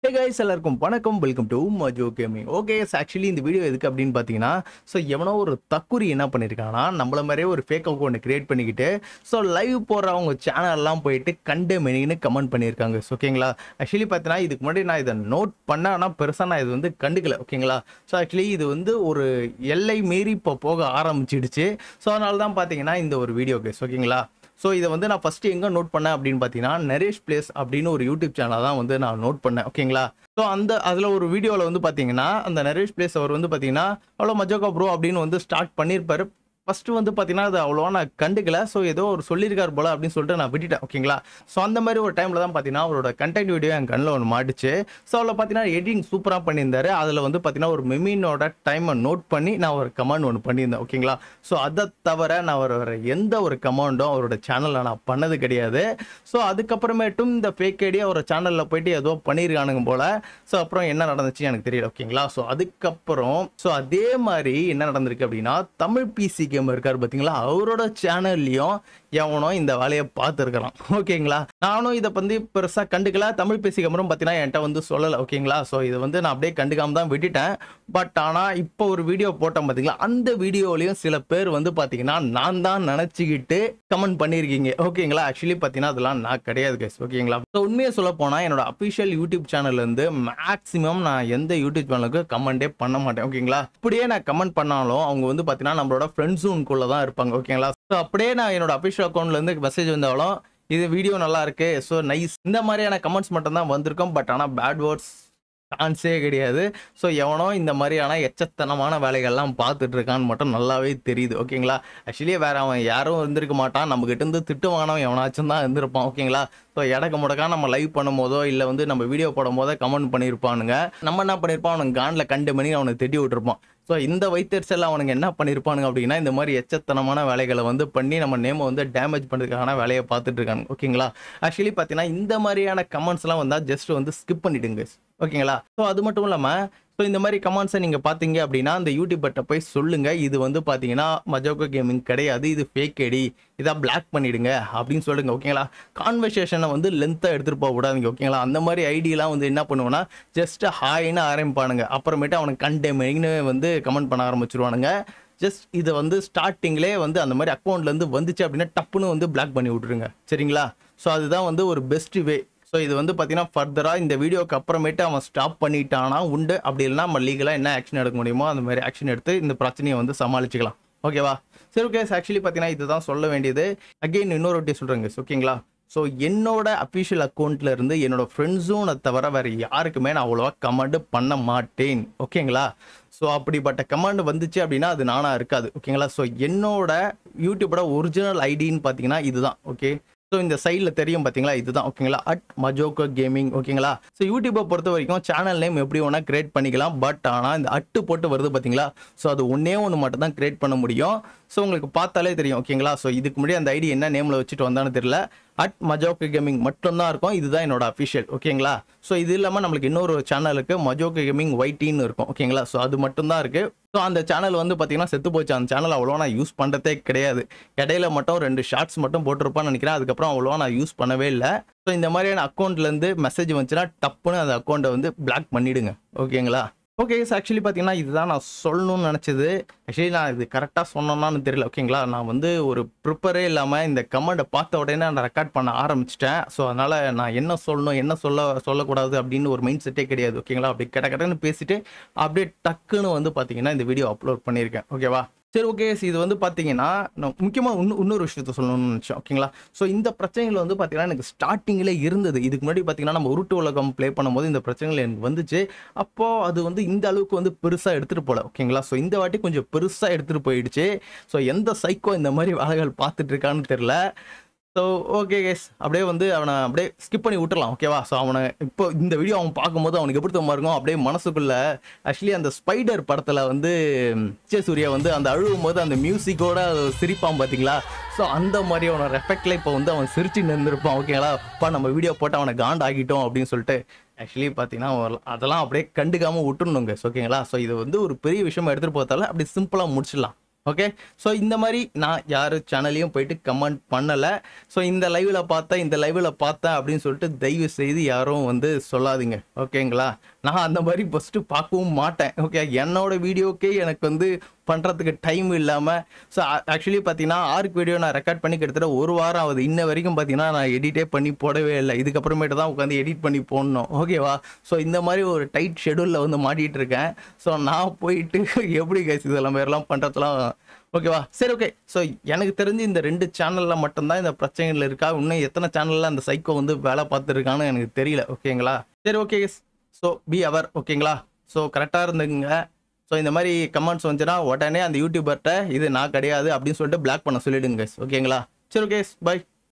Hey guys, எல்லாருக்கும் வணக்கம். Welcome to Majo gaming. Okay, actually இந்த வீடியோ எதுக்கு அப்படின்னு பார்த்தீங்கன்னா, ஸோ எவனோ ஒரு தக்குரி என்ன பண்ணியிருக்காங்கன்னா, நம்மள மாதிரியே ஒரு ஃபேக் அக்கௌண்ட் கிரியேட் பண்ணிக்கிட்டு, ஸோ லைவ் போடுறவங்க சேனல்லாம் போயிட்டு கண்ட மெனின்னு கமெண்ட் பண்ணியிருக்காங்க. ஓகேங்களா? ஆக்சுவலி பார்த்தீங்கன்னா, இதுக்கு முன்னாடி நான் இதை நோட் பண்ணேன். ஆனால் பெருசாக நான் இது வந்து கண்டுக்கல. ஓகேங்களா? ஸோ ஆக்சுவலி இது வந்து ஒரு எல்லை மீறி இப்போ போக ஆரம்பிச்சிடுச்சு. ஸோ அதனால தான் பார்த்தீங்கன்னா இந்த ஒரு வீடியோ கேஸ். ஓகேங்களா? ஸோ இதை வந்து நான் ஃபஸ்ட்டு எங்கே நோட் பண்ணேன் அப்படின்னு பார்த்தீங்கன்னா, நரேஷ் பிளேஸ் அப்படின்னு ஒரு யூடியூப் சேனல் தான் வந்து நான் நோட் பண்ணேன். ஓகேங்களா? ஸோ அதில் ஒரு வீடியோவில் வந்து பார்த்தீங்கன்னா, அந்த நரேஷ் பிளேஸ் அவர் வந்து பார்த்தீங்கன்னா, அவ்வளோ மஜோகா ப்ரோ அப்படின்னு வந்து ஸ்டார்ட் பண்ணியிருப்பாரு. ஃபஸ்ட்டு வந்து பார்த்தீங்கன்னா, அது அவ்வளோவா நான் கண்டுக்கல. ஸோ ஏதோ ஒரு சொல்லியிருக்காரு போல அப்படின்னு சொல்லிட்டு நான் விட்டுட்டேன். ஓகேங்களா? ஸோ அந்த மாதிரி ஒரு டைமில் தான் பார்த்தீங்கன்னா, அவரோட கண்டென்ட் வீடியோ என் கண்ணில் ஒன்று மாட்டுச்சு. ஸோ அதில் பார்த்தீங்கன்னா எடிட்டிங் சூப்பராக பண்ணியிருந்தாரு. அதில் வந்து பார்த்தீங்கன்னா ஒரு மெமீனோட டைமை நோட் பண்ணி நான் ஒரு கமெண்ட் ஒன்று பண்ணியிருந்தேன். ஓகேங்களா? ஸோ அதை தவிர நான் வேறு எந்த ஒரு கமெண்டும் அவரோட சேனலில் நான் பண்ணது கிடையாது. ஸோ அதுக்கப்புறமேட்டும் இந்த ஃபேக் ஐடி அவரோட சேனலில் போயிட்டு ஏதோ பண்ணியிருக்கானுங்க போல். ஸோ அப்புறம் என்ன நடந்துச்சு எனக்கு தெரியல. ஓகேங்களா? ஸோ அதுக்கப்புறம் அதே மாதிரி என்ன நடந்திருக்கு அப்படின்னா, தமிழ் பிசி கேமர் இருக்காரு பார்த்தீங்களா, அவரோட சேனல்லையும் எவனோ இந்த வேலையை பார்த்துருக்கலாம். ஓகேங்களா? நானும் இதை வந்து பெருசாக கண்டுக்கல. தமிழ் பிசி கேமரும் பார்த்தீங்கன்னா என்கிட்ட வந்து சொல்லலை. ஓகேங்களா? ஸோ இதை வந்து நான் அப்படியே கண்டுக்காம தான் விட்டுட்டேன். பட் ஆனால் இப்போ ஒரு வீடியோ போட்டோம் பார்த்தீங்களா, அந்த வீடியோலையும் சில பேர் வந்து பார்த்தீங்கன்னா நான் தான் நினச்சிக்கிட்டு கமெண்ட் பண்ணியிருக்கீங்க. ஓகேங்களா? ஆக்சுவலி பார்த்தீங்கன்னா அதெல்லாம் நான் கிடையாது கைஸ். ஓகேங்களா? ஸோ உண்மையை சொல்ல போனால் என்னோட அஃபிஷியல் யூடியூப் சேனல்லேருந்து மேக்ஸிமம் நான் எந்த யூடியூப் சேனலுக்கு கமெண்டே பண்ண மாட்டேன். ஓகேங்களா? அப்படியே நான் கமெண்ட் பண்ணாலும் அவங்க வந்து பார்த்தீங்கன்னா நம்மளோட ஃப்ரெண்ட் ஜோனுக்குள்ள தான் இருப்பாங்க. ஓகேங்களா? ஸோ அப்படியே நான் என்னோட அஃபிஷியல் அக்கௌண்ட்லேருந்து மெசேஜ் வந்தாலும் இது வீடியோ நல்லா இருக்கு, ஸோ நைஸ், இந்த மாதிரியான கமெண்ட்ஸ் மட்டும் தான் வந்திருக்கும். பட் ஆனால் பேட் வேர்ட்ஸ் சான்ஸே கிடையாது. ஸோ எவனோ இந்த மாதிரியான எச்சத்தனமான வேலைகள்லாம் பார்த்துட்டு இருக்கான்னு மட்டும் நல்லாவே தெரியுது. ஓகேங்களா? ஆக்சுவலி வேற அவன் யாரும் இருந்திருக்க மாட்டான். நம்மகிட்ட இருந்து திட்டு வாங்கினவன் எவனாச்சும் தான் இருந்திருப்பான். ஓகேங்களா? ஸோ இடக்க முடக்கா நம்ம லைவ் பண்ணும் போதோ இல்லை வந்து நம்ம வீடியோ போடும் போதோ கமெண்ட் பண்ணியிருப்பானுங்க. நம்ம என்ன பண்ணியிருப்பான், அவனுக்கு காண்டில் கண்டு பண்ணி அவனை திட்டி விட்டுருப்பான். ஸோ இந்த வைத்தறிச்சல் அவனுங்க என்ன பண்ணியிருப்பானுங்க அப்படின்னா, இந்த மாதிரி எச்சத்தனமான வேலைகளை வந்து பண்ணி நம்ம நேமை வந்து டேமேஜ் பண்ணுறதுக்கான வேலையை பார்த்துட்டு இருக்காங்க. ஓகேங்களா? ஆக்சுவலி பார்த்தீங்கன்னா இந்த மாதிரியான கமெண்ட்ஸ்லாம் வந்தால் ஜஸ்ட் வந்து ஸ்கிப் பண்ணிடுங்க. ஓகேங்களா? ஸோ அது மட்டும் இல்லாமல் இந்த மாதிரி கமெண்ட்ஸை நீங்கள் பார்த்தீங்க அப்படின்னா அந்த யூடியூபர்கிட்ட போய் சொல்லுங்கள், இது வந்து பார்த்தீங்கன்னா மஜோகா கேமிங் கிடையாது, இது ஃபேக் ஐடி, இதாக பிளாக் பண்ணிவிடுங்க அப்படின்னு சொல்லுங்க. ஓகேங்களா? கான்வர்சேஷனை வந்து லென்த்தாக எடுத்துகிட்டு போக விடாதீங்க. ஓகேங்களா? அந்த மாதிரி ஐடியெலாம் வந்து என்ன பண்ணுவோன்னா ஜஸ்ட் ஹாய்னு ஆரம்பிப்பானுங்க. அப்புறமேட்டு அவனுக்கு கண்டெமெனிங்னு வந்து கமெண்ட் பண்ண ஆரம்பிச்சிருவானுங்க. ஜஸ்ட் இதை வந்து ஸ்டார்டிங்லேயே வந்து அந்த மாதிரி அக்கௌண்ட்லேருந்து வந்துச்சு அப்படின்னா டப்புன்னு வந்து பிளாக் பண்ணி விட்ருங்க. சரிங்களா? ஸோ அதுதான் வந்து ஒரு பெஸ்ட் வே. ஸோ இது வந்து பார்த்தீங்கன்னா ஃபர்தராக இந்த வீடியோக்கு அப்புறமேட்டு அவன் ஸ்டாப் பண்ணிட்டானா உண்டு. அப்படி இல்லைனா நம்ம லீகலாக என்ன ஆக்ஷன் எடுக்க முடியுமோ அந்த மாதிரி ஆக்ஷன் எடுத்து இந்த பிரச்சனையை வந்து சமாளிச்சுக்கலாம். ஓகேவா? சரி, ஓகே. ஆக்சுவலி பார்த்தீங்கன்னா இதுதான் சொல்ல வேண்டியது. அகெயின் இன்னொரு வாட்டி சொல்கிறேங்க. ஓகேங்களா? ஸோ என்னோட அஃபிஷியல் அக்கௌண்ட்டில் இருந்து என்னோட ஃப்ரெண்ட் ஜோனை தவிர வேறு யாருக்குமே நான் அவ்வளோவா கமெண்ட் பண்ண மாட்டேன். ஓகேங்களா? ஸோ அப்படிப்பட்ட கமெண்ட் வந்துச்சு அப்படின்னா அது நானாக இருக்காது. ஓகேங்களா? ஸோ என்னோட யூடியூபோட ஒரிஜினல் ஐடின்னு பார்த்தீங்கன்னா இதுதான். ஓகே? ஸோ இந்த சைடில் தெரியும் பார்த்தீங்களா, இதுதான். ஓகேங்களா? @மஜோகா கேமிங். ஓகேங்களா? ஸோ யூடியூப்பை பொறுத்த வரைக்கும் சேனல் நேம் எப்படி வேணால் கிரியேட் பண்ணிக்கலாம். பட் ஆனால் இந்த அட்டு போட்டு வருது பார்த்தீங்களா, ஸோ அது ஒன்றே ஒன்று மட்டும் தான் கிரியேட் பண்ண முடியும். ஸோ உங்களுக்கு பார்த்தாலே தெரியும். ஓகேங்களா? ஸோ இதுக்கு முன்னாடி அந்த ஐடி என்ன நேமில் வச்சுட்டு வந்தான்னு தெரியல. @மஜோகா கேமிங் மட்டும்தான் இருக்கும். இதுதான் என்னோட அஃபிஷியல். ஓகேங்களா? ஸோ இது இல்லாமல் நம்மளுக்கு இன்னொரு சேனலுக்கு மஜோகா கேமிங் YTன்னு இருக்கும். ஓகேங்களா? ஸோ அது மட்டும்தான் இருக்குது. ஸோ அந்த சேனல் வந்து பார்த்தீங்கன்னா செத்து போச்சு. அந்த சேனல் அவ்வளோவா நான் யூஸ் பண்ணுறதே கிடையாது. இடையில மட்டும் 2 ஷார்ட்ஸ் மட்டும் போட்டிருப்பான்னு நினைக்கிறேன். அதுக்கப்புறம் அவ்வளோவா நான் யூஸ் பண்ணவே இல்லை. ஸோ இந்த மாதிரியான அக்கௌண்ட்லேருந்து மெசேஜ் வந்துச்சுன்னா டப்புன்னு அந்த அக்கௌண்ட்டை வந்து பிளாக் பண்ணிவிடுங்க. ஓகேங்களா? ஓகே. ஆக்சுவலி பார்த்தீங்கன்னா இதுதான் நான் சொல்லணும்னு நினச்சது. ஆக்சுவலி நான் இது கரெக்டாக சொன்னோன்னான்னு தெரியல. ஓகேங்களா? நான் வந்து ஒரு ப்ரிப்பரே இல்லாமல் இந்த கமெண்ட்டை பார்த்த உடனே நான் ரெக்கார்ட் பண்ண ஆரம்பிச்சிட்டேன். ஸோ அதனால் நான் என்ன சொல்லணும் என்ன சொல்லக்கூடாது அப்படின்னு ஒரு மைண்ட் செட்டே கிடையாது. ஓகேங்களா? அப்படி கடன்னு பேசிட்டு அப்படியே டக்குன்னு வந்து பார்த்தீங்கன்னா இந்த வீடியோ அப்லோட் பண்ணியிருக்கேன். ஓகேவா? சரி, ஓகே. இது வந்து பார்த்தீங்கன்னா நான் முக்கியமாக இன்னொரு விஷயத்த சொல்லணும்னு நினச்சேன். ஓகேங்களா? ஸோ இந்த பிரச்சனைகள் வந்து பார்த்தீங்கன்னா எனக்கு ஸ்டார்டிங்கில் இருந்தது. இதுக்கு முன்னாடி பார்த்தீங்கன்னா நம்ம உருட்டு உலகம் ப்ளே பண்ணும்போது இந்த பிரச்சனைகள் எனக்கு வந்துச்சு. அப்போது அது வந்து இந்த அளவுக்கு வந்து பெருசாக எடுத்துகிட்டு போகல. ஓகேங்களா? ஸோ இந்த வாட்டி கொஞ்சம் பெருசாக எடுத்துகிட்டு போயிடுச்சு. ஸோ எந்த சைக்கோ இந்த மாதிரி வேலைகள் பார்த்துட்டு இருக்கான்னு தெரில. ஸோ ஓகே கேஸ், அப்படியே வந்து அவனை அப்படியே ஸ்கிப் பண்ணி விட்டுறலாம். ஓகேவா? ஸோ அவனை இப்போ இந்த வீடியோ அவன் பார்க்கும்போது அவனுக்கு எப்படி தம்மா இருக்கும், அப்படியே மனசுக்குள்ள ஆக்சுவலி அந்த ஸ்பைடர் படத்தில் வந்து சூர்யா வந்து அந்த அழுவும் போது அந்த மியூசிக்கோட சிரிப்பான் பார்த்தீங்களா? ஸோ அந்த மாதிரி அவனோட எஃபெக்டில் இப்போ வந்து அவன் சிரிச்சு நின்றுருப்பான். ஓகேங்களா? இப்போ நம்ம வீடியோ போட்டு அவனை காண்ட் ஆகிட்டோம் அப்படின்னு சொல்லிட்டு ஆக்சுவலி பார்த்தீங்கன்னா அதெல்லாம் அப்படியே கண்டுக்காமல் விட்டுணுங்க. ஓகேங்களா? ஸோ இது வந்து ஒரு பெரிய விஷயமா எடுத்துகிட்டு போகிறதால அப்படி சிம்பிளாக முடிச்சிடலாம். ஓகே. ஸோ இந்த மாதிரி நான் யார் சேனல்லையும் போயிட்டு கமெண்ட் பண்ணலை. ஸோ இந்த லைவில் பார்த்தேன் அப்படின்னு சொல்லிட்டு தயவு செய்து யாரும் வந்து சொல்லாதீங்க. ஓகேங்களா? நான் அந்த மாதிரி ஃபஸ்ட்டு பார்க்கவும் மாட்டேன். ஓகே. என்னோட வீடியோக்கே எனக்கு வந்து பண்ணுறதுக்கு டைம் இல்லாமல் ஸோ ஆக்சுவலி பார்த்தீங்கன்னா ஆர்க் வீடியோ நான் ரெக்கார்ட் பண்ணி கிட்டத்தட்ட ஒரு வாரம் ஆகுது. இன்ன வரைக்கும் பார்த்தீங்கன்னா நான் எடிட்டே பண்ணி போடவே இல்லை. இதுக்கப்புறமேட்டு தான் உட்காந்து எடிட் பண்ணி போடணும். ஓகேவா? ஸோ இந்த மாதிரி ஒரு டைட் ஷெடியூலில் வந்து மாட்டிகிட்டு இருக்கேன். ஸோ நான் போயிட்டு எப்படி கைஸ் இதெல்லாம் மாதிரிலாம் பண்ணுறதுலாம் ஓகேவா? சரி, ஓகே. ஸோ எனக்கு தெரிஞ்சு இந்த 2 சேனலில் மட்டும்தான் இந்த பிரச்சனைகள் இருக்கா. இன்னும் எத்தனை சேனலில் அந்த சைக்கோ வந்து வேலை பார்த்துருக்கான்னு எனக்கு தெரியல. ஓகேங்களா? சரி, ஓகே. ஸோ பி அவர். ஓகேங்களா? ஸோ கரெக்டாக இருந்துங்க. ஸோ இந்த மாதிரி கமெண்ட்ஸ் வந்துச்சுன்னா உடனே அந்த யூடியூபர்கிட்ட இது நான் கிடையாது அப்படின்னு சொல்லிட்டு பிளாக் பண்ண சொல்லிடுங்க. ஓகேங்களா? சரி, ஓகே. பை.